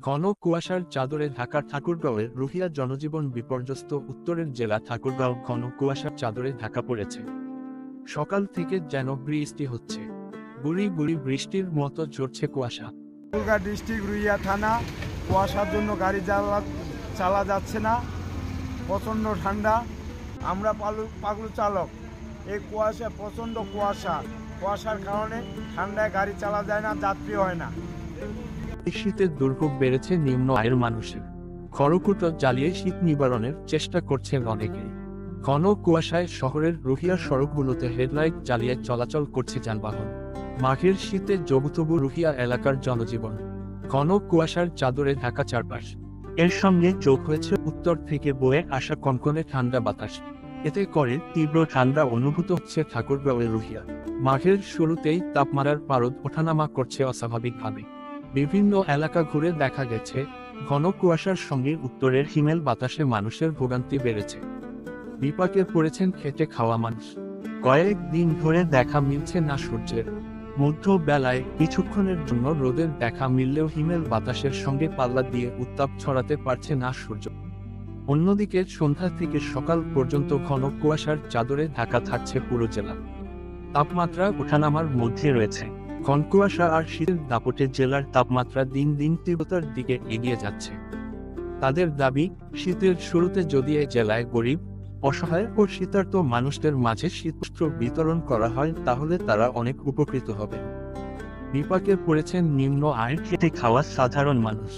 ঘন কুয়াশার চাদরে ঢাকা ঠাকুরগাঁওয়ের রুহিয়া জনজীবন বিপর্যস্ত। উত্তরের জেলা ঠাকুরগাঁও ঘন কুয়াশার চাদরে ঢাকা পড়েছে। সকাল থেকে যেন বৃষ্টি হচ্ছে, গুড়ি গুড়ি বৃষ্টির মতো ঝরছে কুয়াশা। ঠাকুরগাঁও ডিস্ট্রিক্ট রুইয়া থানা। কুয়াশার জন্য গাড়ি চালা যাচ্ছে না, প্রচণ্ড ঠান্ডা। আমরা পাগলু চালক, এই কুয়াশা প্রচণ্ড কুয়াশার কারণে ঠান্ডায় গাড়ি চালা যায় না, যাত্রী হয় না। এই শীতের দুর্ভোগ বেড়েছে নিম্ন আয়ের মানুষের। খড়কুটো জ্বালিয়ে শীত নিবারণের চেষ্টা করছেন অনেকেই। ঘন কুয়াশায় শহরের রুহিয়া সড়কগুলোতে হেডলাইট জ্বালিয়ে চলাচল করছে যানবাহন। মাঘের শীতে জবুতবু রুহিয়া এলাকার জনজীবন। ঘন কুয়াশার চাদরে ঢাকা চারপাশ। এর সঙ্গে যোগ হয়েছে উত্তর থেকে বয়ে আসা কনকনে ঠান্ডা বাতাস। এতে করে তীব্র ঠান্ডা অনুভূত হচ্ছে ঠাকুরগাঁওয়ের রুহিয়া। মাঘের শুরুতেই তাপমাত্রার পারদ ওঠানামা করছে অস্বাভাবিকভাবে। বিভিন্ন এলাকা ঘুরে দেখা গেছে, ঘন কুয়াশার সঙ্গে উত্তরের হিমেল বাতাসে মানুষের ভোগান্তি বেড়েছে। বিপাকে পড়েছেন খেটে খাওয়া মানুষ। কয়েক দিন ধরে দেখা মিলছে না সূর্যের। মধ্য বেলায় কিছুক্ষণের জন্য রোদের দেখা মিললেও হিমেল বাতাসের সঙ্গে পাল্লা দিয়ে উত্তাপ ছড়াতে পারছে না সূর্য। অন্যদিকে সন্ধ্যা থেকে সকাল পর্যন্ত ঘন কুয়াশার চাদরে ঢাকা থাকছে পুরো জেলা। তাপমাত্রা ওঠানামার মধ্যে রয়েছে। ঘন কুয়াশা আর শীতের দাপটে জেলার তাপমাত্রা দিন দিন তীব্রতার দিকে এগিয়ে যাচ্ছে। তাদের দাবি, শীতের শুরুতে যদি এই জেলায় গরিব, অসহায় ও শীতার্ত মানুষদের মাঝে শীতবস্ত্র বিতরণ করা হয় তাহলে তারা অনেক উপকৃত হবে। বিপাকে পড়েছেন নিম্ন আয়ের খেটে খাওয়া সাধারণ মানুষ।